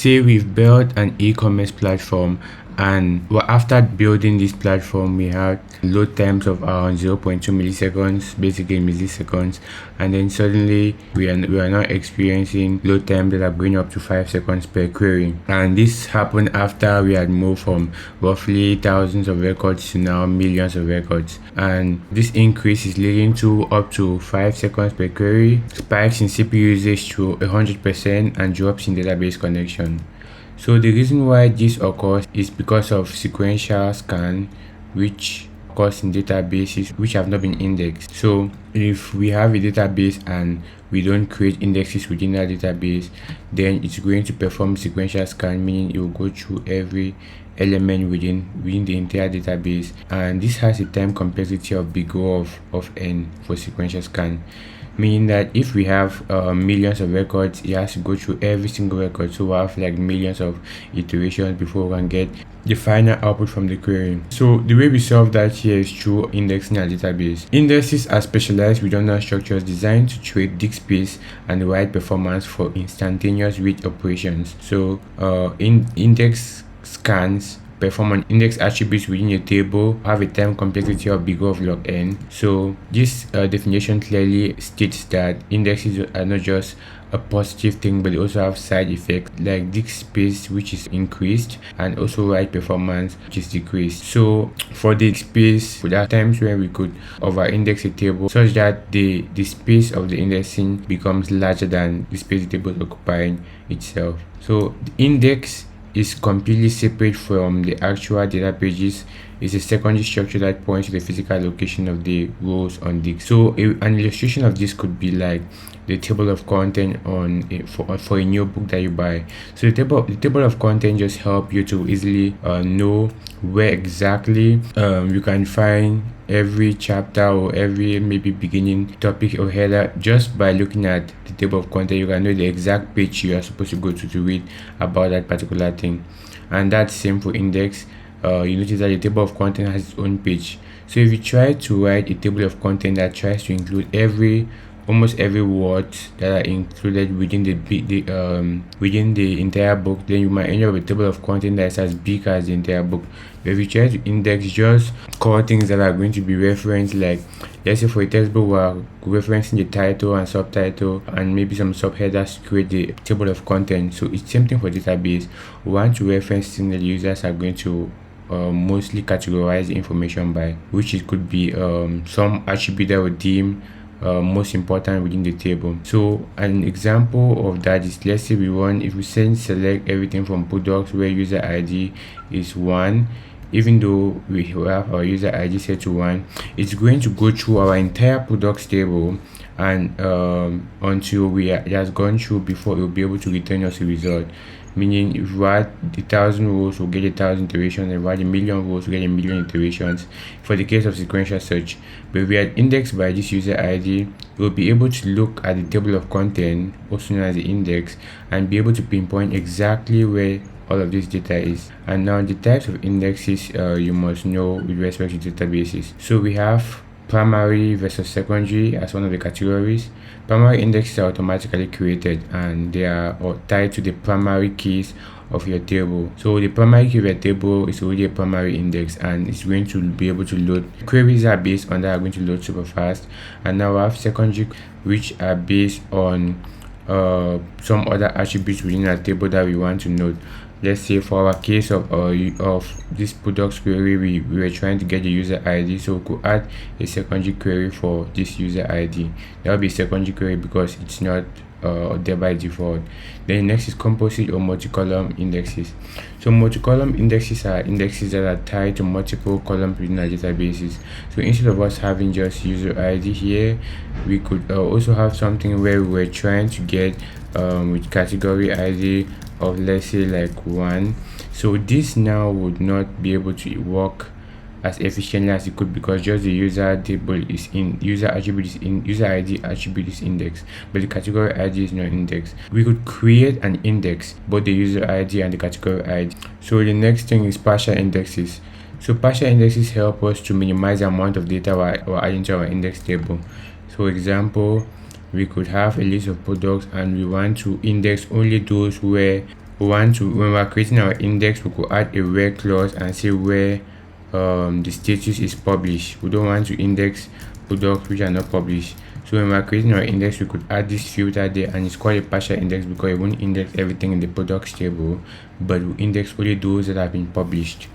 say we've built an e-commerce platform, and well, after building this platform we had load times of around 0.2 milliseconds, basically milliseconds, and then suddenly we are now experiencing load times that are going up to 5 seconds per query. And this happened after we had moved from roughly thousands of records to now millions of records, and this increase is leading to up to 5 seconds per query, spikes in CPU usage to 100%, and drops in database connection. So the reason why this occurs is because of sequential scan, which occurs in databases which have not been indexed. So if we have a database and we don't create indexes within that database, then it's going to perform sequential scan, meaning it will go through every element within the entire database, and this has a time complexity of big O of n for sequential scan, meaning that if we have millions of records, it has to go through every single record. So we have like millions of iterations before we can get the final output from the query. So the way we solve that here is through indexing our database. Indexes are specialized redundant structures designed to trade disk space and write performance for instantaneous read operations. So index scans perform an index attributes within a table, have a time complexity of big O of log n. So this definition clearly states that indexes are not just a positive thing, but they also have side effects like disk space, which is increased, and also write performance, which is decreased. So for the space, there are times when we could over index a table such that the space of the indexing becomes larger than the space the table is occupying itself. So the index is completely separate from the actual data pages. It's a secondary structure that points to the physical location of the rows on disk. So an illustration of this could be like the table of content for a new book that you buy. So the table of content just help you to easily know where exactly you can find every chapter or every maybe beginning topic or header. Just by looking at the table of content, you can know the exact page you are supposed to go to read about that particular thing. And that's same for index. You notice that the table of content has its own page. So if you try to write a table of content that tries to include almost every word that are included within the entire book, then you might end up with a table of content that's as big as the entire book. But if you try to index just core things that are going to be referenced, like let's say for a textbook we are referencing the title and subtitle and maybe some subheaders to create the table of content. So it's same thing for database. We want to reference things that the users are going to mostly categorize the information by, which it could be some attribute that would deem most important within the table. So an example of that is, let's say if we select everything from products where user ID is 1, even though we have our user ID set to 1, it's going to go through our entire products table and until it has gone through before it will be able to return us a result. Meaning if we add 1,000 rows, we'll get 1,000 iterations, and if we add 1,000,000 rows, we'll get 1,000,000 iterations for the case of sequential search. But if we are indexed by this user ID, we'll be able to look at the table of content, also known as the index, and be able to pinpoint exactly where all of this data is. And now the types of indexes you must know with respect to databases. So we have primary versus secondary as one of the categories. Primary indexes are automatically created and they are tied to the primary keys of your table. So the primary key of your table is already a primary index and it's going to be able to load. Queries are based on that are going to load super fast. And now we have secondary, which are based on some other attributes within our table that we want to note. Let's say for our case of this products query, we were trying to get the user ID, so we could add a secondary query for this user ID. That will be a secondary query because it's not there by default. Then next is composite or multi-column indexes. So multi-column indexes are indexes that are tied to multiple columns within our databases. So instead of us having just user ID here, we could also have something where we were trying to get with category ID of, let's say, like 1. So this now would not be able to work as efficiently as it could because just the user table is in, user attribute is in, user ID attribute is indexed, but the category ID is not indexed. We could create an index, both the user ID and the category ID. So the next thing is partial indexes. So partial indexes help us to minimize the amount of data we're adding to our index table. So for example, we could have a list of products and we want to index only those where when we're creating our index, we could add a where clause and say where the status is published. We don't want to index products which are not published. So when we're creating our index, we could add this filter there, and it's called a partial index because it won't index everything in the products table, but we index only those that have been published.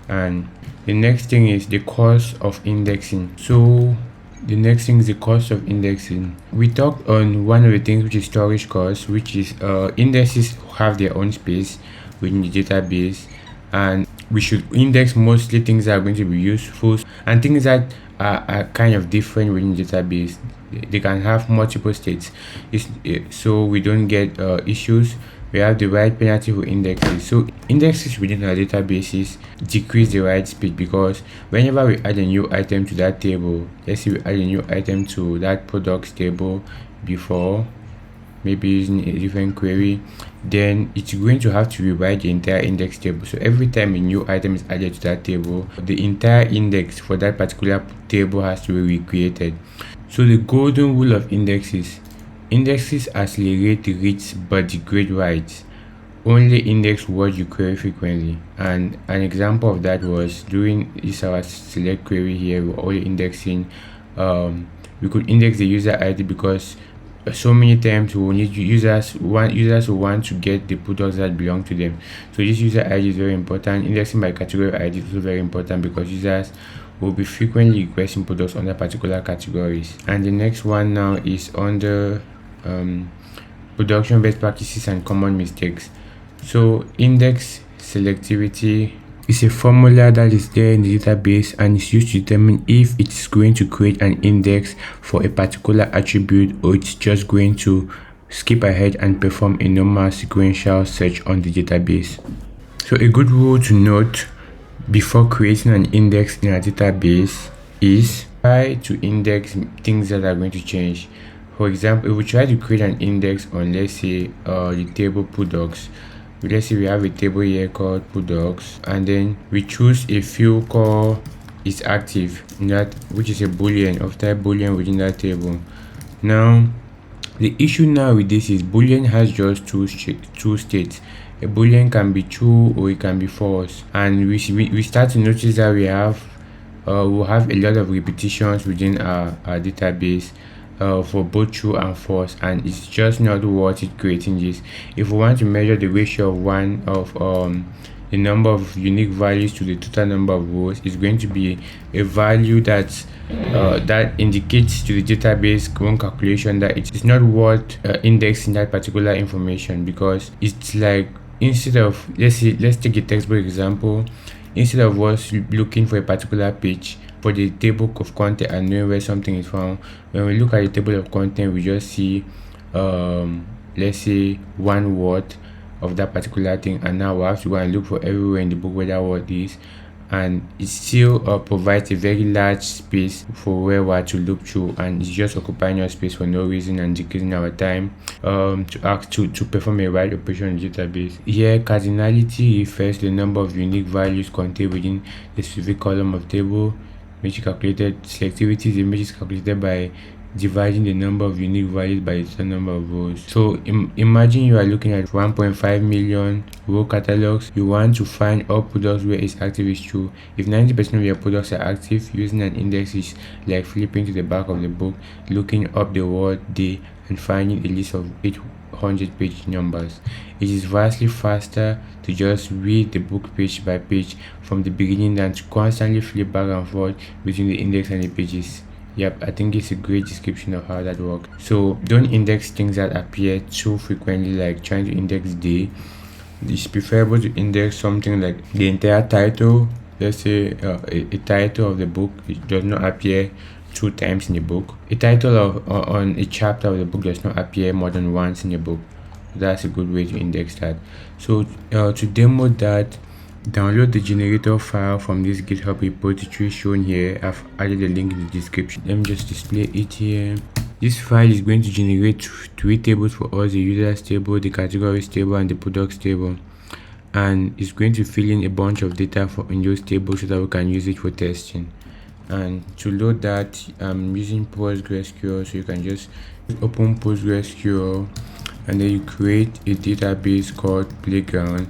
And the next thing is the cost of indexing. So the next thing is the cost of indexing. We talked on one of the things, which is storage cost, which is indexes have their own space within the database, and we should index mostly things that are going to be useful and things that are kind of different within the database. They can have multiple states, so we don't get issues. We have the write penalty for indexes. So indexes within our databases decrease the write speed, because whenever we add a new item to that table, let's say we add a new item to that products table before, maybe using a different query, then it's going to have to rewrite the entire index table. So every time a new item is added to that table, the entire index for that particular table has to be recreated. So the golden rule of indexes accelerate the reads but degrade writes. Only index what you query frequently. And an example of that was during this our select query here, we're only indexing, we could index the user ID because so many times we will need users who want to get the products that belong to them. So this user ID is very important. Indexing by category ID is also very important because users will be frequently requesting products under particular categories. And the next one now is under production best practices and common mistakes. So index selectivity is a formula that is there in the database and is used to determine if it is going to create an index for a particular attribute or it's just going to skip ahead and perform a normal sequential search on the database. So a good rule to note before creating an index in a database is try to index things that are going to change. For example, if we try to create an index on, let's say, the table products, let's say we have a table here called products, and then we choose a field called is active, that which is a boolean of type boolean within that table. Now the issue now with this is boolean has just two states. A boolean can be true or it can be false, and we start to notice that we'll have a lot of repetitions within our database for both true and false, and it's just not worth it creating this. If we want to measure the ratio of the number of unique values to the total number of rows, is going to be a value that indicates to the database one calculation that it's not worth indexing that particular information, because it's like, instead of, let's take a textbook example, instead of us looking for a particular page for the table of content and knowing where something is found, when we look at the table of content, we just see let's say one word of that particular thing, and now we have to go and look for everywhere in the book where that word is, and it still provides a very large space for where we are to look through, and it's just occupying our space for no reason and decreasing our time to perform a write operation in the database. Here, cardinality refers to the number of unique values contained within the specific column of table, which is calculated. Selectivity is the image is calculated by dividing the number of unique values by the total number of rows. So imagine you are looking at 1.5 million row catalogs. You want to find all products where it's active is true. If 90% of your products are active, using an index is like flipping to the back of the book, looking up the word day and finding a list of 800 page numbers. It is vastly faster to just read the book page by page from the beginning than to constantly flip back and forth between the index and the pages. Yep, I think it's a great description of how that works. So don't index things that appear too frequently, like trying to index day. It's preferable to index something like the entire title. Let's say a title of the book, it does not appear 2 times in the book. A title on a chapter of the book does not appear more than once in the book. That's a good way to index that. So to demo that, download the generator file from this GitHub repository shown here. I've added a link in the description. Let me just display it here. This file is going to generate 3 tables for us: the users table, the categories table, and the products table, and it's going to fill in a bunch of data in those tables so that we can use it for testing. And to load that, I'm using PostgreSQL, so you can just open PostgreSQL and then you create a database called playground.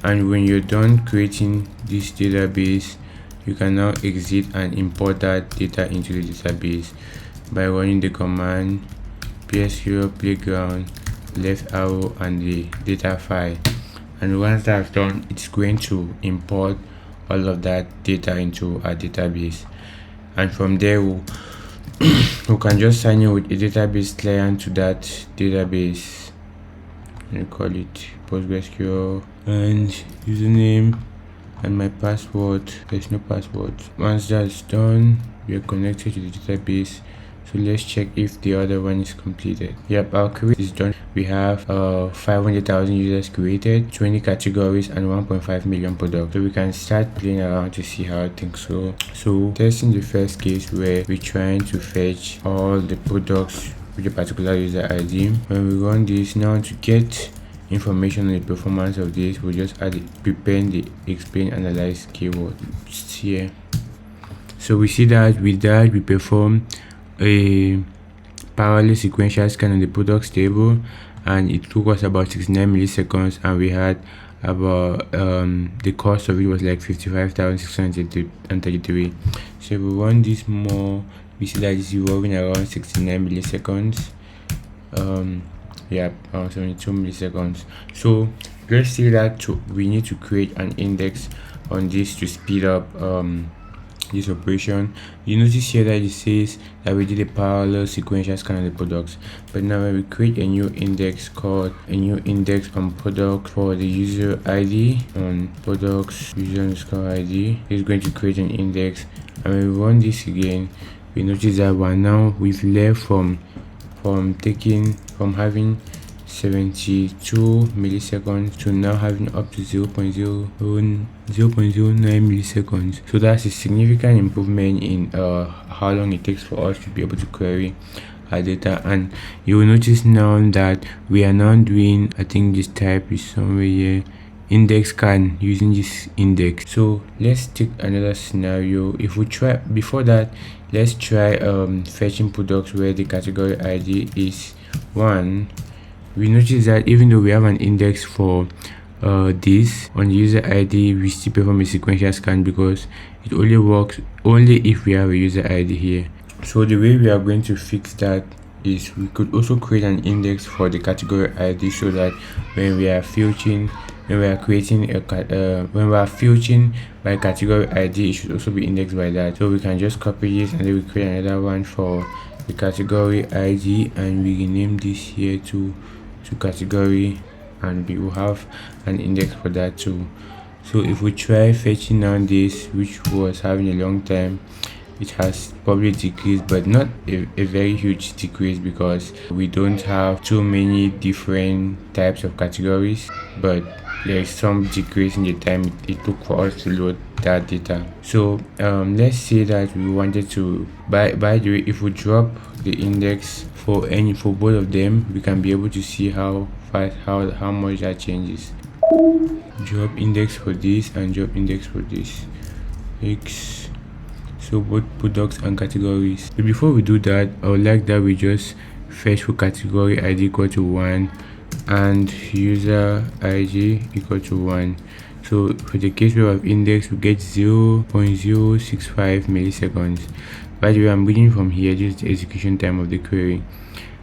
And when you're done creating this database, you can now exit and import that data into the database by running the command PSQL playground left arrow and the data file. And once that's done, it's going to import all of that data into our database. And from there, we can just sign in with a database client to that database. We call it PostgreSQL, and username and my password. There's no password. Once that's done, we are connected to the database. So let's check if the other one is completed. Yep, our query is done. We have 500,000 users created, 20 categories, and 1.5 million products. So we can start playing around to see how things go. So testing the first case where we're trying to fetch all the products with a particular user ID. When we run this now, to get information on the performance of this, we'll just add prepare the explain analyze keyword here. So we see that with that we perform a parallel sequential scan on the products table, and it took us about 69 milliseconds, and we had about the cost of it was like 55,633. So if we run this more, we see that it's evolving around 69 milliseconds. Yeah, 72 milliseconds. So let's say that we need to create an index on this to speed up this operation. You notice here that it says that we did a parallel sequential scan on the products, but now when we create a new index called a new index on product for the user ID on products user underscore ID, it's going to create an index. And when we run this again, we notice that we've left from having 72 milliseconds to now having up to 0.09 milliseconds. So that's a significant improvement in how long it takes for us to be able to query our data. And you will notice now that we are now doing, I think this type is somewhere here, index scan using this index. So let's take another scenario. If we try before that, let's try fetching products where the category ID is 1. We notice that even though we have an index for this on the user ID, we still perform a sequential scan because it only works if we have a user ID here. So the way we are going to fix that is we could also create an index for the category ID, so that when we are filtering by category ID, it should also be indexed by that. So we can just copy this and then we create another one for the category ID, and we rename this here to category, and we will have an index for that too. So if we try fetching down this, which was having a long time, it has probably decreased, but not a very huge decrease because we don't have too many different types of categories, but there is some decrease in the time it took for us to load that data. So let's say that we wanted to by the way, if we drop the index for both of them, we can be able to see how fast how much that changes. Drop index for this and drop index for this X, so both products and categories. But before we do that, I would like that we just fetch for category ID equal to 1 and user ID equal to 1. So for the case where we have index, we get 0.065 milliseconds. By the way, I'm reading from here, this is the execution time of the query.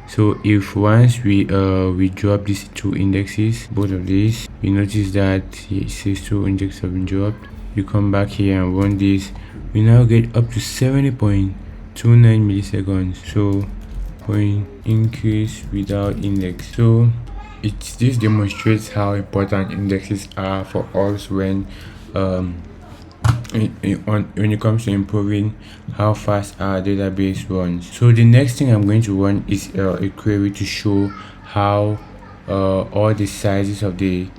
So if once we drop these two indexes, both of these, we notice that it says 2 indexes have been dropped. You come back here and run this, we now get up to 70.29 milliseconds. So point increase without index. So this demonstrates how important indexes are for us when it comes to improving how fast our database runs. So the next thing I'm going to run is a query to show how all the sizes of the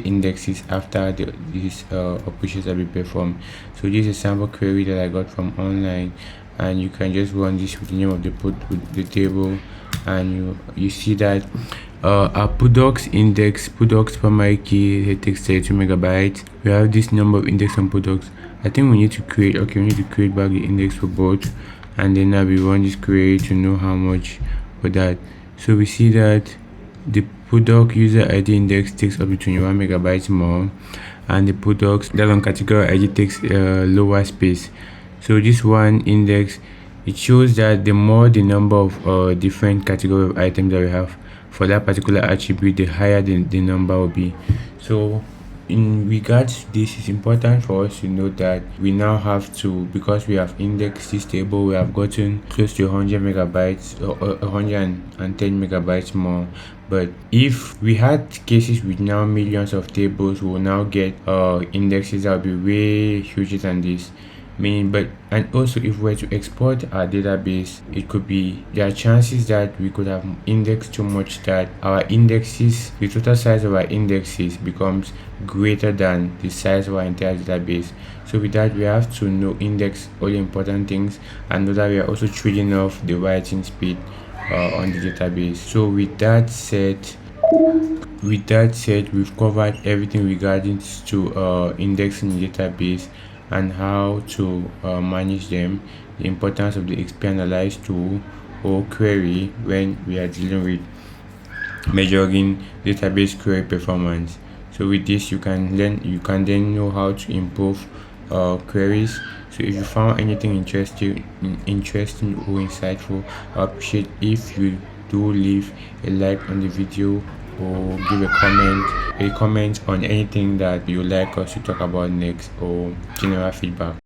indexes after these operations have been performed. So this is a sample query that I got from online, and you can just run this with the name of the table, and you see that our products primary key it takes 32 megabytes. We have this number of index on products. I think we need to create back the index for both, and then we run this query to know how much for that. So we see that the product user ID index takes up to 21 megabytes more, and the products that on category ID takes lower space. So this one index, it shows that the more the number of different category of items that we have for that particular attribute, the higher the number will be. So in regards to this, it's important for us to know that we now have to, because we have indexed this table, we have gotten close to 100 megabytes or 110 megabytes more. But if we had cases with now millions of tables, we will now get indexes that will be way huger than this. But and also, if we were to export our database, it could be, there are chances that we could have indexed too much that our indexes, the total size of our indexes becomes greater than the size of our entire database. So with that, we have to know index all the important things, and know that we are also trading off the writing speed on the database. So with that said, we've covered everything regarding to indexing the database and how to manage them, the importance of the XP Analyze tool or query when we are dealing with measuring database query performance. So with this, you can then know how to improve queries. So if you found anything interesting or insightful, I appreciate if you do leave a like on the video or give a comment on anything that you like us to talk about next, or general feedback.